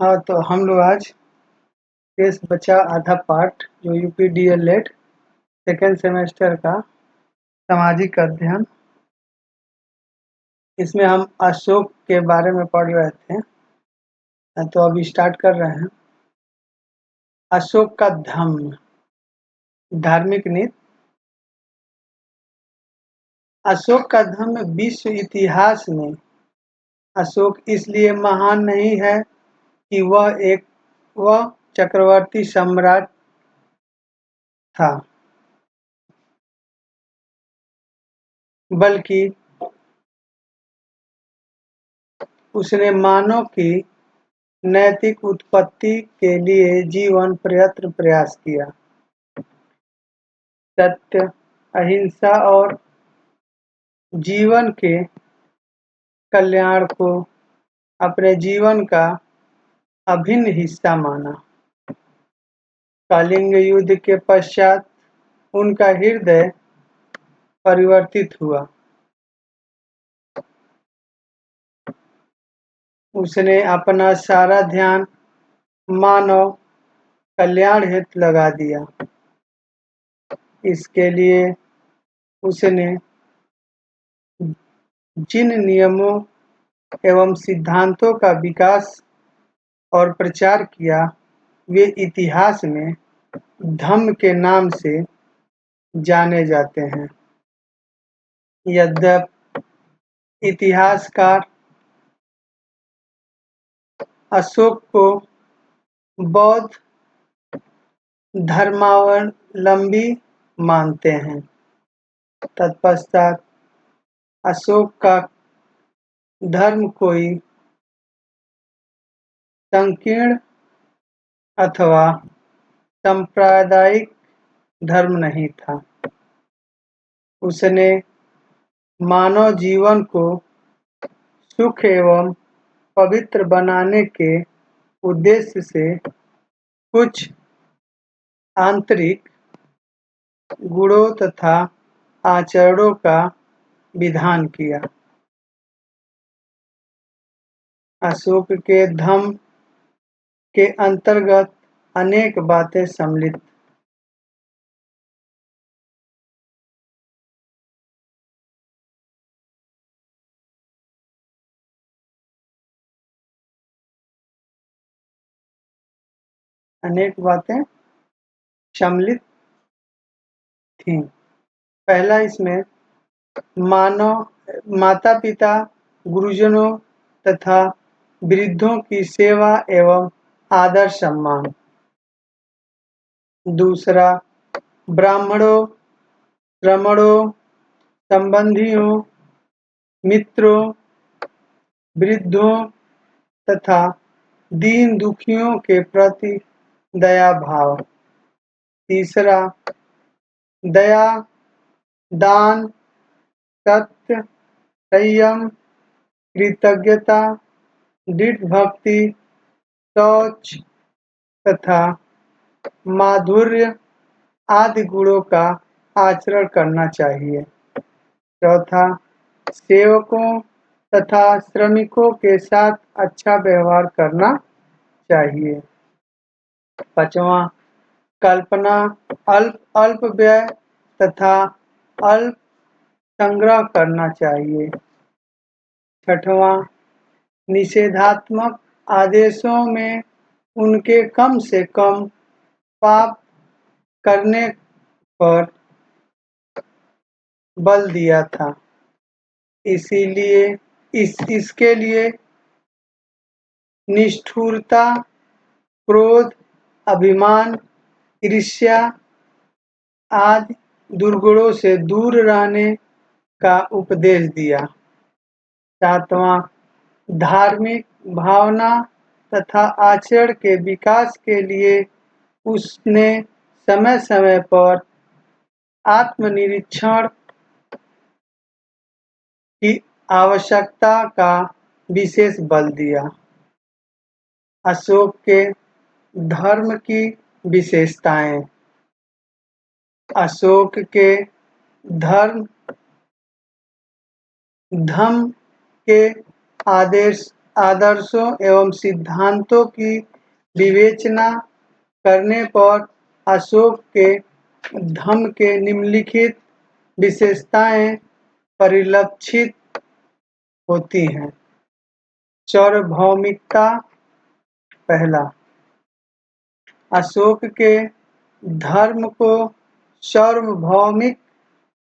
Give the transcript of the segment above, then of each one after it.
हाँ, तो हम लोग आज शेष बचा आधा पार्ट जो यूपी डीएलएड सेकेंड सेमेस्टर का सामाजिक अध्ययन, इसमें हम अशोक के बारे में पढ़ रहे थे। तो अभी स्टार्ट कर रहे हैं। अशोक का धम्म, धार्मिक नीति। अशोक का धम्म विश्व इतिहास में अशोक इसलिए महान नहीं है कि वह चक्रवर्ती सम्राट था, बल्कि उसने मानव की नैतिक उत्पत्ति के लिए जीवन पर्यंत प्रयास किया। सत्य, अहिंसा और जीवन के कल्याण को अपने जीवन का अभिन्न हिस्सा माना। कलिंग युद्ध के पश्चात उनका हृदय परिवर्तित हुआ। उसने अपना सारा ध्यान मानव कल्याण हेतु लगा दिया। इसके लिए उसने जिन नियमों एवं सिद्धांतों का विकास और प्रचार किया, वे इतिहास में धम्म के नाम से जाने जाते हैं। यद्यपि इतिहासकार अशोक को बौद्ध धर्मावलंबी मानते हैं, तत्पश्चात अशोक का धर्म कोई संकीर्ण अथवा सांप्रदायिक धर्म नहीं था। उसने मानव जीवन को सुख एवं पवित्र बनाने के उद्देश्य से कुछ आंतरिक गुणों तथा आचरणों का विधान किया। अशोक के धम्म के अंतर्गत अनेक बातें सम्मिलित सम्मिलित थीं। पहला, इसमें माता पिता, गुरुजनों तथा वृद्धों की सेवा एवं आदर सम्मान। दूसरा, ब्राह्मणों, श्रमणों, संबंधियों, मित्रों, वृद्धों तथा दीन दुखियों के प्रति दया भाव। तीसरा, दया, दान, सत्य, संयम, कृतज्ञता, दृढ़ भक्ति, शौच तथा माधुर्य आदि गुणों का आचरण करना चाहिए। चौथा, सेवकों तथा श्रमिकों के साथ अच्छा व्यवहार करना चाहिए। पांचवा, कल्पना, अल्प व्यय तथा अल्प संग्रह करना चाहिए। छठवां, निषेधात्मक आदेशों में उनके कम से कम पाप करने पर बल दिया था। इसके लिए निष्ठुरता, क्रोध, अभिमान, ईर्ष्या आदि दुर्गुणों से दूर रहने का उपदेश दिया। सातवां, धार्मिक भावना तथा आचरण के विकास के लिए उसने समय समय पर आत्मनिरीक्षण की आवश्यकता का विशेष बल दिया। अशोक के धर्म की विशेषताएं। अशोक के धम्म के आदेश आदर्शों एवं सिद्धांतों की विवेचना करने पर अशोक के धम्म के निम्नलिखित विशेषताएं परिलक्षित होती हैं। सार्वभौमिकता। पहला, अशोक के धर्म को सार्वभौमिक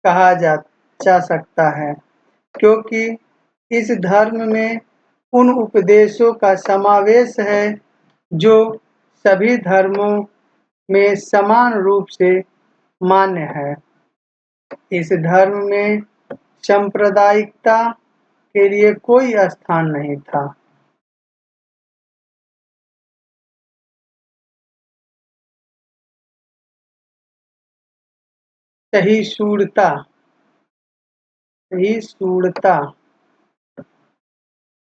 कहा जा सकता है क्योंकि इस धर्म में उन उपदेशों का समावेश है जो सभी धर्मों में समान रूप से मान्य है। इस धर्म में सांप्रदायिकता के लिए कोई स्थान नहीं था। सहिष्णुता।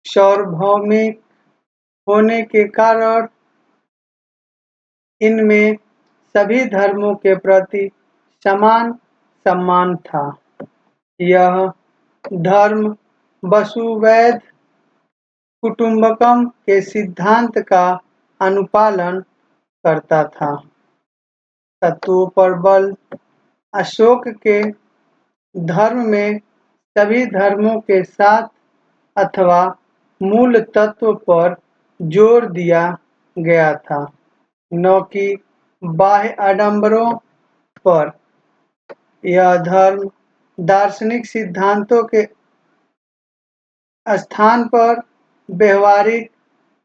सार्वभौमिक होने के कारण इनमें सभी धर्मों के प्रति समान सम्मान था। यह धर्म वसुवैध कुटुम्बकम के सिद्धांत का अनुपालन करता था। तत्वों पर बल। अशोक के धर्म में सभी धर्मों के साथ अथवा मूल तत्व पर जोर दिया गया था, न कि बाह्य आडंबरों पर। यह धर्म दार्शनिक सिद्धांतों के स्थान पर व्यवहारिक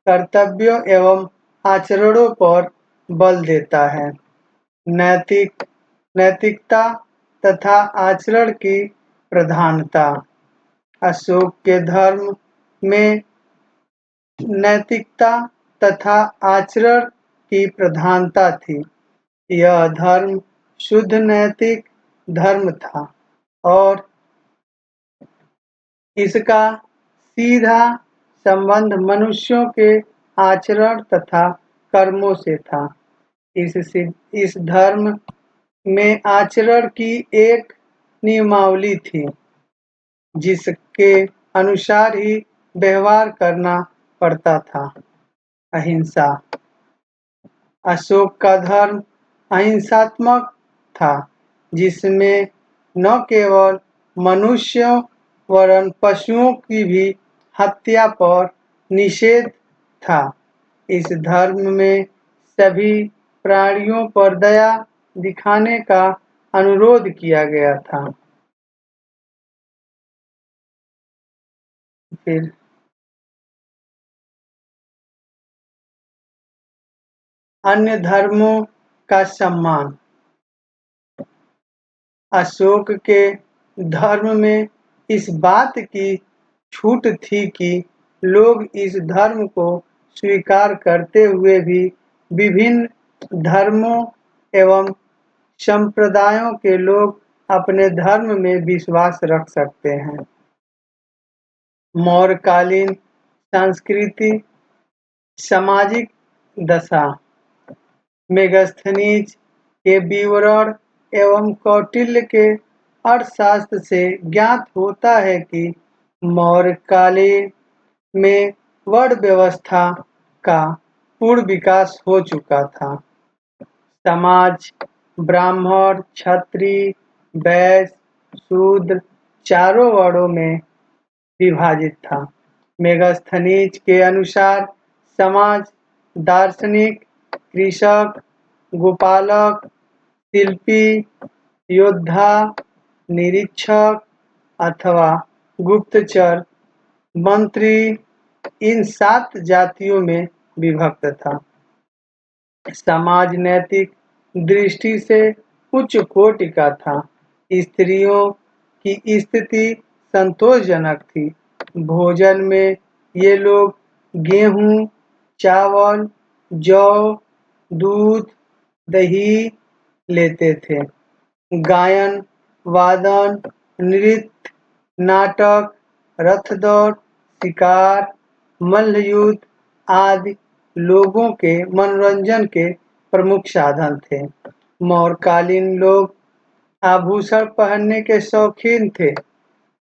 कर्तव्यों एवं आचरणों पर बल देता है। नैतिकता तथा आचरण की प्रधानता। अशोक के धर्म में नैतिकता तथा आचरण की प्रधानता थी। यह धर्म शुद्ध नैतिक धर्म था और इसका सीधा संबंध मनुष्यों के आचरण तथा कर्मों से था। इस धर्म में आचरण की एक नियमावली थी जिसके अनुसार ही व्यवहार करना पड़ता था। अहिंसा। अशोक का धर्म अहिंसात्मक था जिसमें न केवल मनुष्यों वरन पशुओं की भी हत्या पर निषेध था। इस धर्म में सभी प्राणियों पर दया दिखाने का अनुरोध किया गया था। फिर अन्य धर्मों का सम्मान। अशोक के धर्म में इस बात की छूट थी कि लोग इस धर्म को स्वीकार करते हुए भी विभिन्न धर्मों एवं संप्रदायों के लोग अपने धर्म में विश्वास रख सकते हैं। मौर्यकालीन संस्कृति। सामाजिक दशा। मेगास्थनीज के विवरण एवं कौटिल्य के अर्थशास्त्र से ज्ञात होता है कि मौर्यकाल में वर्ण व्यवस्था का पूर्ण विकास हो चुका था। समाज ब्राह्मण, क्षत्रिय, वैश्य, शूद्र चारों वर्णों में विभाजित था। मेगास्थनीज के अनुसार समाज दार्शनिक, कृषक, गोपालक, शिल्पी, योद्धा, निरीक्षक अथवा गुप्तचर, मंत्री इन 7 जातियों में विभक्त था। समाज नैतिक दृष्टि से उच्च कोटि का था। स्त्रियों की स्थिति संतोषजनक थी। भोजन में ये लोग गेहूं, चावल, जौ, दूध, दही लेते थे। गायन, वादन, नृत्य, नाटक, रथ दौड़, शिकार, मल्लयुद्ध आदि लोगों के मनोरंजन के प्रमुख साधन थे। मौर्यकालीन लोग आभूषण पहनने के शौकीन थे।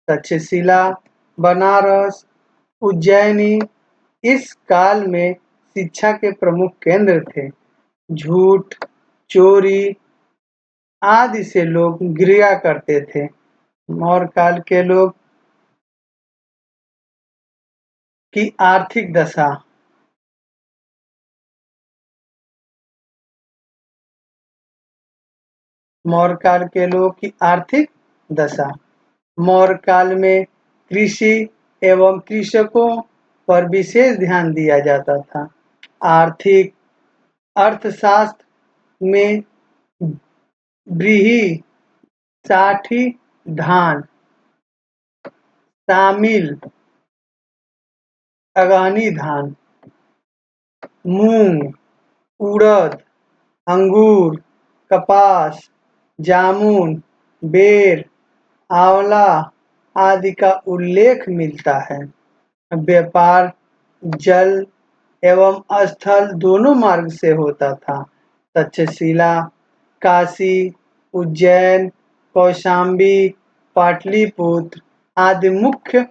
तक्षशिला, बनारस, उज्जैनी इस काल में शिक्षा के प्रमुख केंद्र थे। झूठ, चोरी आदि से लोग गिरा करते थे। मौर्य काल के लोग की आर्थिक दशा। मौर्य काल के लोगों की आर्थिक दशा। मौर्य काल में कृषि एवं कृषकों पर विशेष ध्यान दिया जाता था। आर्थिक अर्थशास्त्र में व्रीहि, साठी धान शामिल, अगहनी धान, मूंग, उड़द, अंगूर, कपास, जामुन, बेर, आंवला आदि का उल्लेख मिलता है। व्यापार जल एवं स्थल दोनों मार्ग से होता था। तक्षशिला, काशी, उज्जैन, कौशाम्बी, पाटलिपुत्र आदि मुख्य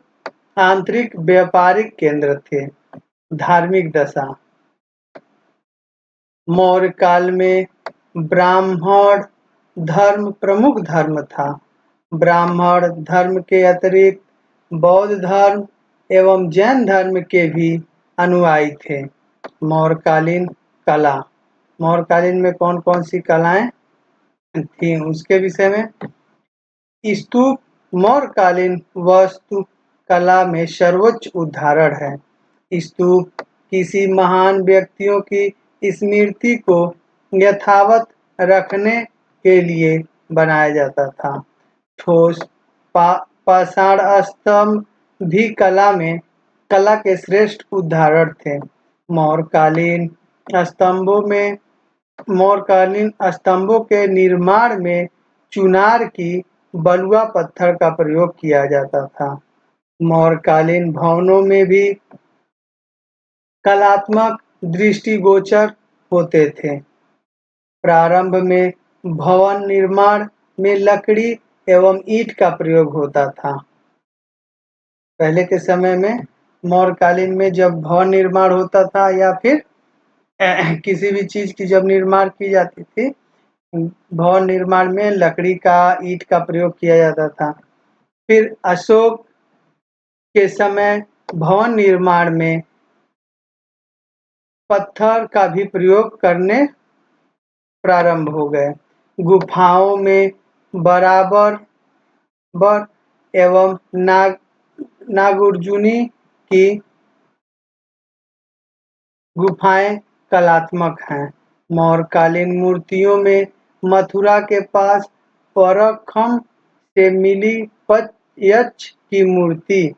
आंतरिक व्यापारिक केंद्र थे। धार्मिक दशा। मौर्य काल में ब्राह्मण धर्म प्रमुख धर्म था। ब्राह्मण धर्म के अतिरिक्त बौद्ध धर्म एवं जैन धर्म के भी अनुयायी थे। मौर्यकालीन कला। मौर्यकालीन में कौन कौन सी कलाएं थी उसके विषय में। स्तूप मौर्यकालीन वास्तुकला में सर्वोच्च उदाहरण है। स्तूप किसी महान व्यक्तियों की स्मृति को यथावत रखने के लिए बनाया जाता था। ठोस पाषाण स्तंभ भी कला के श्रेष्ठ उदाहरण थे। मौर्यकालीन स्तंभों के निर्माण में चुनार की बलुआ पत्थर का प्रयोग किया जाता था। मौर्यकालीन भवनों में भी कलात्मक दृष्टिगोचर होते थे। प्रारंभ में भवन निर्माण में लकड़ी एवं ईंट का प्रयोग होता था। पहले के समय में मौर्यकालीन में जब भवन निर्माण होता था या फिर किसी भी चीज की जब निर्माण की जाती थी, भवन निर्माण में लकड़ी का ईंट का प्रयोग किया जाता था। फिर अशोक के समय भवन निर्माण में पत्थर का भी प्रयोग करने प्रारंभ हो गए। गुफाओं में बराबर एवं नागार्जुनी की गुफाएं कलात्मक हैं। मौर्यकालीन मूर्तियों में मथुरा के पास परखम से मिली यक्ष की मूर्ति,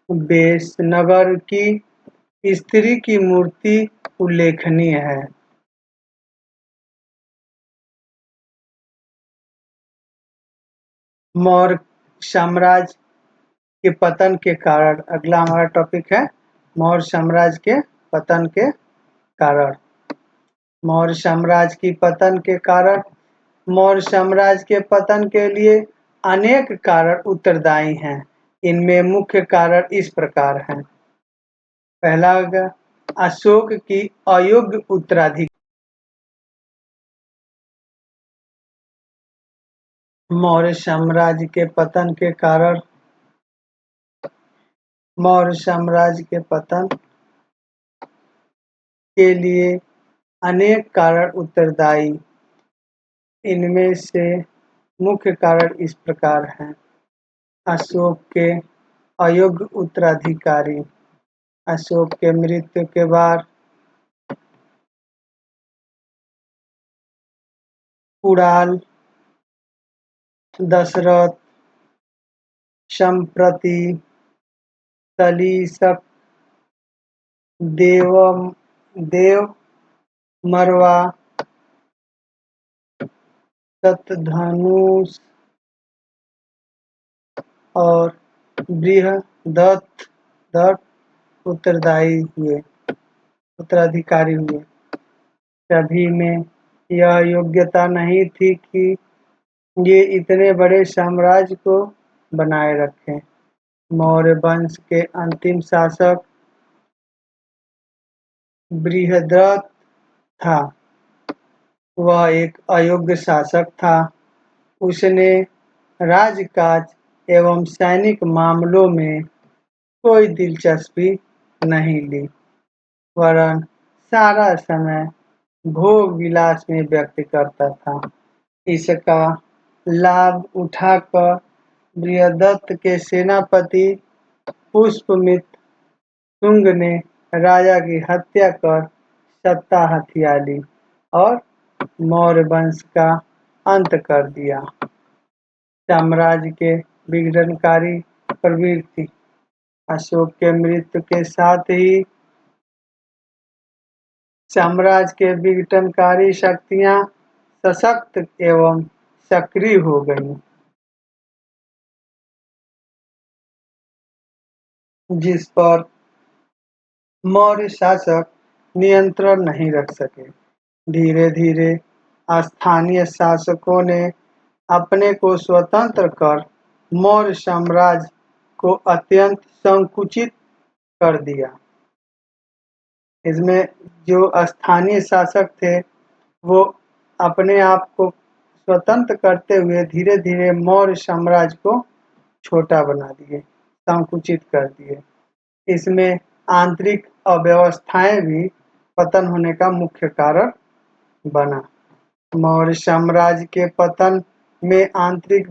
बेसनगर की स्त्री की मूर्ति उल्लेखनीय है। मौर्य साम्राज्य के पतन के कारण। अगला हमारा टॉपिक है मौर्य साम्राज्य के पतन के कारण। मौर्य साम्राज्य की पतन के कारण। मौर्य साम्राज्य के पतन के लिए अनेक कारण उत्तरदायी हैं। इनमें मुख्य कारण इस प्रकार हैं। पहला होगा अशोक की अयोग्य उत्तराधिकारी। मौर्य साम्राज्य के पतन के कारण। मौर्य साम्राज्य के पतन के लिए अनेक कारण उत्तरदायी। इनमें से मुख्य कारण इस प्रकार हैं। अशोक के अयोग्य उत्तराधिकारी। अशोक के मृत्यु के बाद कुणाल, दशरथ, संप्रति, तलीसक, देवमरवा, शतधनुष और बृहदत्त उत्तराधिकारी हुए। सभी में यह योग्यता नहीं थी कि ये इतने बड़े साम्राज्य को बनाए रखें। मौर्य वंश के अंतिम शासक बृहद्रथ था। वह एक अयोग्य शासक था। उसने राजकाज एवं सैनिक मामलों में कोई दिलचस्पी नहीं ली, वरन सारा समय भोग विलास में व्यक्त करता था। इसका लाभ उठाकर बृहद्रथ के सेनापति पुष्यमित्र शुंग ने राजा की हत्या कर सत्ता हथिया ली और मौर्य वंश का अंत कर दिया। साम्राज्य के विघटनकारी प्रवृत्ति। अशोक के मृत्यु के साथ ही साम्राज्य के विघटनकारी शक्तियां सशक्त एवं सक्रिय हो गईं, जिस पर मौर्य शासक नियंत्रण नहीं रख सके। धीरे धीरे स्थानीय शासकों ने अपने को स्वतंत्र कर मौर्य साम्राज्य को अत्यंत संकुचित कर दिया। इसमें जो स्थानीय शासक थे वो अपने आप को स्वतंत्र करते हुए धीरे धीरे मौर्य साम्राज्य को छोटा बना दिए, संकुचित कर दिए। इसमें आंतरिक अव्यवस्थाएं भी पतन होने का मुख्य कारण बना। मौर्य साम्राज्य के पतन में आंतरिक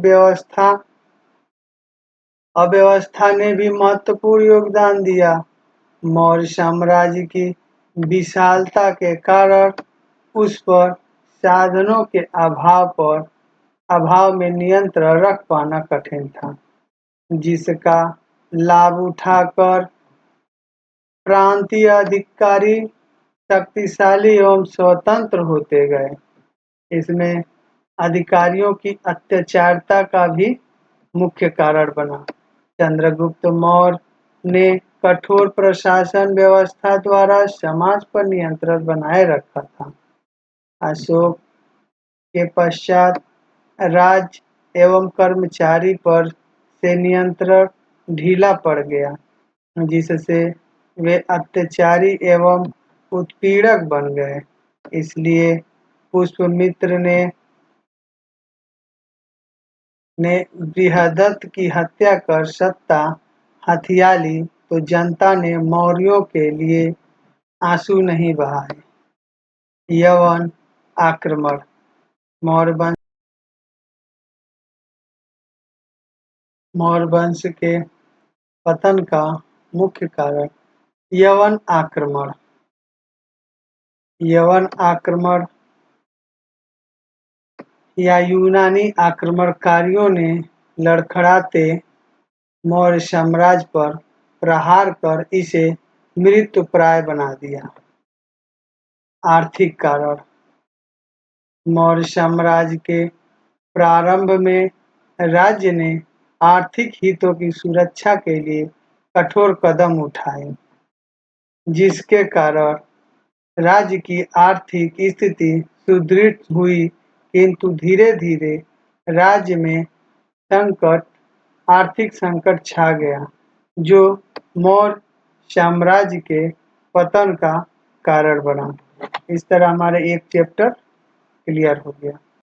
अव्यवस्था ने भी महत्वपूर्ण योगदान दिया। मौर्य साम्राज्य की विशालता के कारण उस पर साधनों के अभाव में नियंत्रण रख पाना कठिन था, जिसका लाभ उठाकर प्रांतीय अधिकारी शक्तिशाली एवं स्वतंत्र होते गए। इसमें अधिकारियों की अत्याचारता का भी मुख्य कारण बना। चंद्रगुप्त मौर्य ने कठोर प्रशासन व्यवस्था द्वारा समाज पर नियंत्रण बनाए रखा था। अशोक के पश्चात राज्य एवं कर्मचारी पर से नियंत्रण ढीला पड़ गया, जिससे वे अत्याचारी एवं उत्पीड़क बन गए। इसलिए पुष्यमित्र ने बृहद्रथ की हत्या कर सत्ता हथिया ली तो जनता ने मौर्यों के लिए आंसू नहीं बहाए। यवन आक्रमण। मौर्य वंश के पतन का मुख्य कारण यवन आक्रमण। यवन आक्रमण या यूनानी आक्रमणकारियों ने लड़खड़ाते मौर्य साम्राज्य पर प्रहार कर इसे मृतप्राय बना दिया। आर्थिक कारण। मौर्य साम्राज्य के प्रारंभ में राज्य ने आर्थिक हितों की सुरक्षा के लिए कठोर कदम उठाए, जिसके कारण राज्य की आर्थिक स्थिति सुदृढ़ हुई, किंतु धीरे धीरे राज्य में आर्थिक संकट छा गया, जो मौर्य साम्राज्य के पतन का कारण बना। इस तरह हमारे एक चैप्टर क्लियर हो गया।